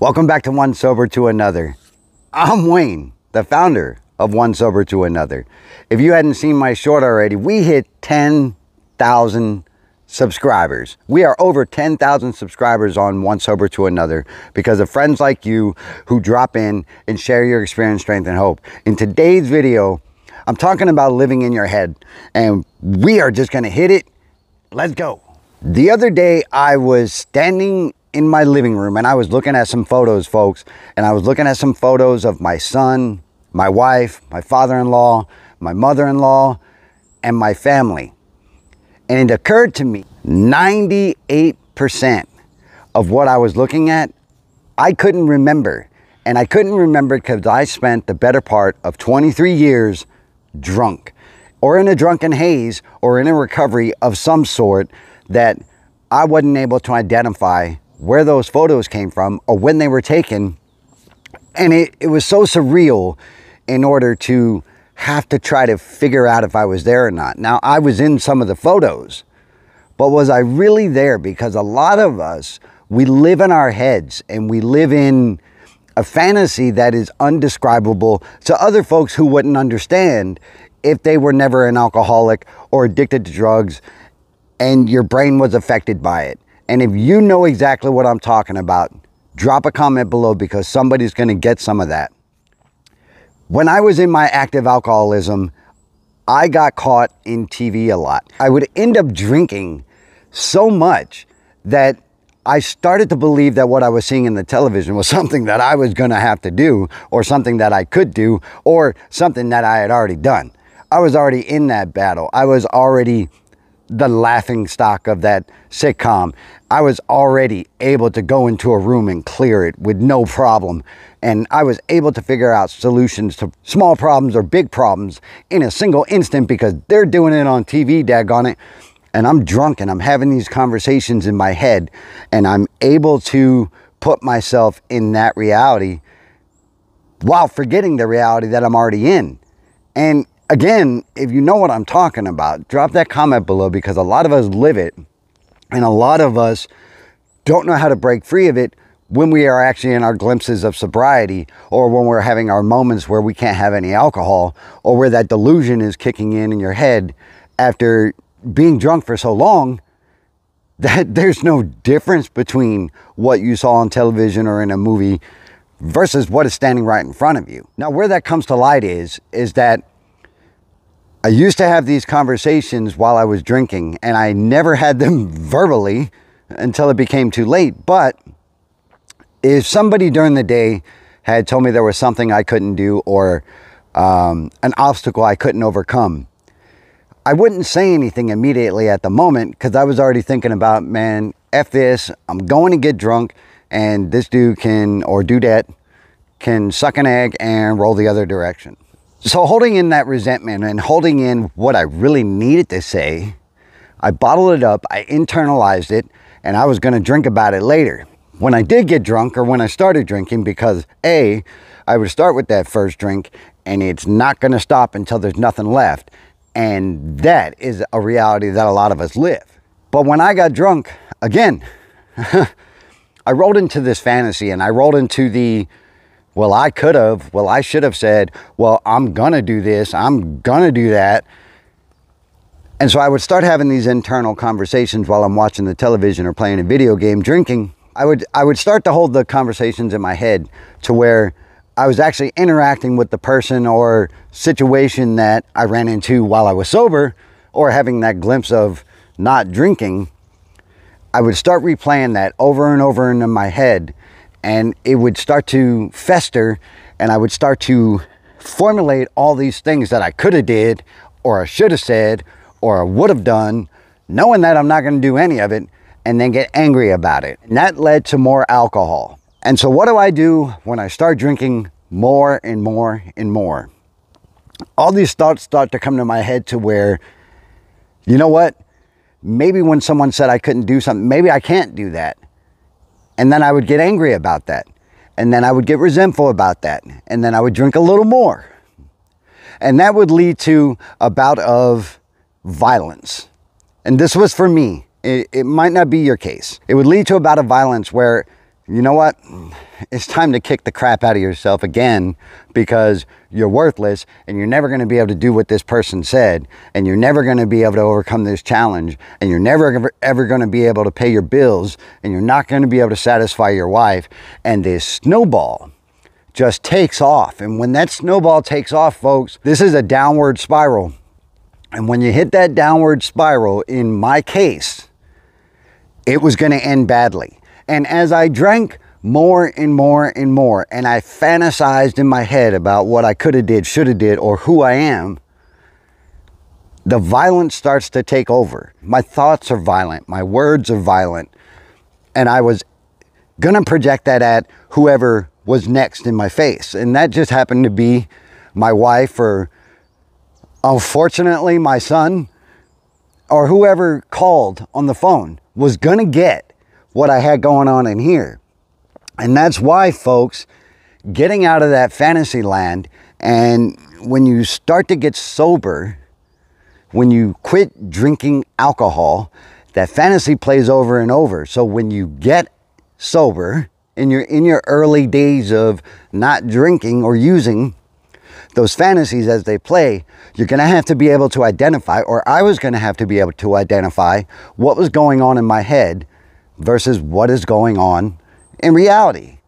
Welcome back to One Sober to Another. I'm Wayne, the founder of One Sober to Another. If you hadn't seen my short already, we hit 10,000 subscribers. We are over 10,000 subscribers on One Sober to Another because of friends like you who drop in and share your experience, strength, and hope. In today's video, I'm talking about living in your head, and we are just gonna hit it. Let's go. The other day, I was standing in my living room and I was looking at some photos, folks, and I was looking at some photos of my son, my wife, my father-in-law, my mother-in-law, and my family. And it occurred to me, 98% of what I was looking at, I couldn't remember. And I couldn't remember because I spent the better part of 23 years drunk, or in a drunken haze, or in a recovery of some sort that I wasn't able to identify where those photos came from or when they were taken. And it was so surreal in order to have to try to figure out if I was there or not. Now, I was in some of the photos, but was I really there? Because a lot of us, we live in our heads and we live in a fantasy that is undescribable to other folks who wouldn't understand if they were never an alcoholic or addicted to drugs and your brain was affected by it. And if you know exactly what I'm talking about, drop a comment below because somebody's going to get some of that. When I was in my active alcoholism, I got caught in TV a lot. I would end up drinking so much that I started to believe that what I was seeing in the television was something that I was going to have to do, or something that I could do, or something that I had already done. I was already in that battle. I was already the laughing stock of that sitcom. I was already able to go into a room and clear it with no problem. And I was able to figure out solutions to small problems or big problems in a single instant because they're doing it on TV, daggone it. And I'm drunk and I'm having these conversations in my head and I'm able to put myself in that reality while forgetting the reality that I'm already in. And again, if you know what I'm talking about, drop that comment below because a lot of us live it and a lot of us don't know how to break free of it when we are actually in our glimpses of sobriety, or when we're having our moments where we can't have any alcohol, or where that delusion is kicking in your head after being drunk for so long that there's no difference between what you saw on television or in a movie versus what is standing right in front of you. Now, where that comes to light is that I used to have these conversations while I was drinking, and I never had them verbally until it became too late. But if somebody during the day had told me there was something I couldn't do, or an obstacle I couldn't overcome, I wouldn't say anything immediately at the moment because I was already thinking about, man, F this, I'm going to get drunk, and this dude can, or dudette, can suck an egg and roll the other direction. So holding in that resentment and holding in what I really needed to say, I bottled it up, I internalized it, and I was going to drink about it later. When I did get drunk, or when I started drinking, because I would start with that first drink and it's not going to stop until there's nothing left. And that is a reality that a lot of us live. But when I got drunk, again, I rolled into this fantasy and I rolled into the, well, I could have, well, I should have said, well, I'm going to do this, I'm going to do that. And so I would start having these internal conversations while I'm watching the television or playing a video game, drinking. I would start to hold the conversations in my head to where I was actually interacting with the person or situation that I ran into while I was sober, or having that glimpse of not drinking. I would start replaying that over and over in my head, and it would start to fester, and I would start to formulate all these things that I could have did, or I should have said, or I would have done, knowing that I'm not going to do any of it, and then get angry about it. And that led to more alcohol. And so what do I do when I start drinking more and more and more? All these thoughts start to come to my head to where, you know what? Maybe when someone said I couldn't do something, maybe I can't do that. And then I would get angry about that. And then I would get resentful about that. And then I would drink a little more. And that would lead to a bout of violence. And this was for me. It might not be your case. It would lead to a bout of violence where you know what? It's time to kick the crap out of yourself again, because you're worthless and you're never going to be able to do what this person said, and you're never going to be able to overcome this challenge, and you're never ever going to be able to pay your bills, and you're not going to be able to satisfy your wife. And this snowball just takes off. And when that snowball takes off, folks, this is a downward spiral. And when you hit that downward spiral, in my case, it was going to end badly. And as I drank more and more and more, and I fantasized in my head about what I could have did, should have did, or who I am, the violence starts to take over. My thoughts are violent. My words are violent. And I was going to project that at whoever was next in my face. And that just happened to be my wife, or unfortunately my son, or whoever called on the phone was going to get what I had going on in here. And that's why, folks, getting out of that fantasy land, and when you start to get sober, when you quit drinking alcohol, that fantasy plays over and over. So when you get sober, in your early days of not drinking or using, those fantasies as they play, you're going to have to be able to identify, or I was going to have to be able to identify, what was going on in my head versus what is going on in reality.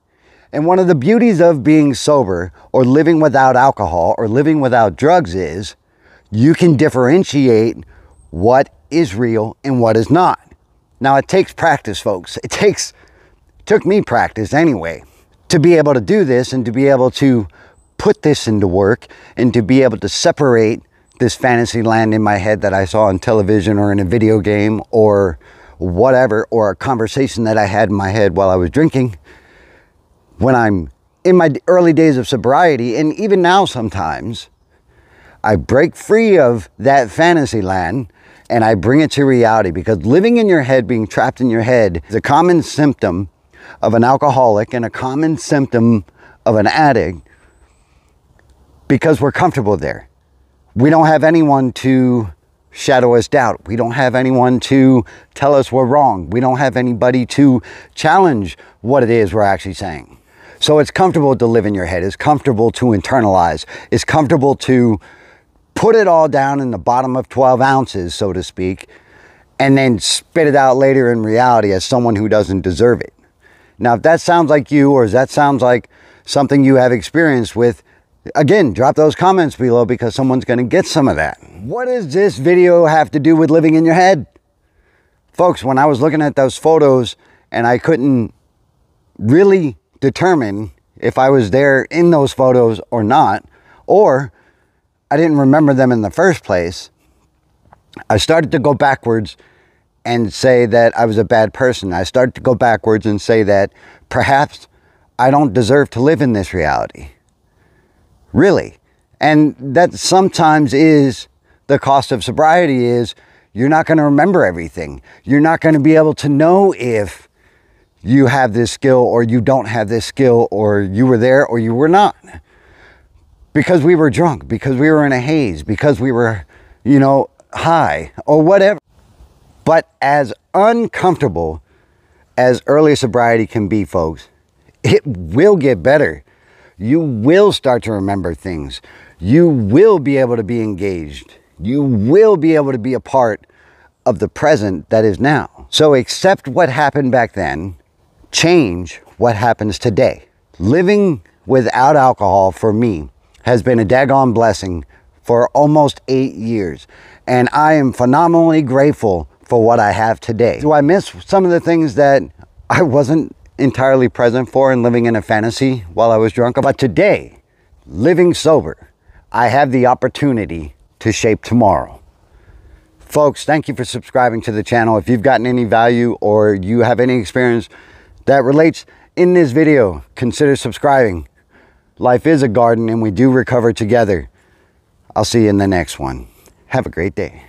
And one of the beauties of being sober, or living without alcohol, or living without drugs, is you can differentiate what is real and what is not. Now, it takes practice, folks. It took me practice anyway, to be able to do this, and to be able to put this into work, and to be able to separate this fantasy land in my head that I saw on television, or in a video game, or whatever, or a conversation that I had in my head while I was drinking. When I'm in my early days of sobriety, and even now sometimes, I break free of that fantasy land and I bring it to reality, because living in your head, being trapped in your head, is a common symptom of an alcoholic and a common symptom of an addict, because we're comfortable there. We don't have anyone to shadow us doubt. We don't have anyone to tell us we're wrong. We don't have anybody to challenge what it is we're actually saying. So it's comfortable to live in your head. It's comfortable to internalize. It's comfortable to put it all down in the bottom of 12 ounces, so to speak, and then spit it out later in reality as someone who doesn't deserve it. Now, if that sounds like you, or if that sounds like something you have experienced with, again, drop those comments below, because someone's going to get some of that. What does this video have to do with living in your head? Folks, when I was looking at those photos and I couldn't really determine if I was there in those photos or not, or I didn't remember them in the first place, I started to go backwards and say that I was a bad person. I started to go backwards and say that perhaps I don't deserve to live in this reality. Really. And that sometimes is the cost of sobriety, is you're not going to remember everything. You're not going to be able to know if you have this skill or you don't have this skill, or you were there or you were not. Because we were drunk, because we were in a haze, because we were, high or whatever. But as uncomfortable as early sobriety can be, folks, it will get better. You will start to remember things. You will be able to be engaged. You will be able to be a part of the present that is now. So accept what happened back then. Change what happens today. Living without alcohol for me has been a daggone blessing for almost 8 years. And I am phenomenally grateful for what I have today. Do I miss some of the things that I wasn't entirely present for in living in a fantasy while I was drunk? But today, living sober, I have the opportunity to shape tomorrow. Folks, thank you for subscribing to the channel. If you've gotten any value, or you have any experience that relates in this video, consider subscribing. Life is a garden, and we do recover together. I'll see you in the next one. Have a great day.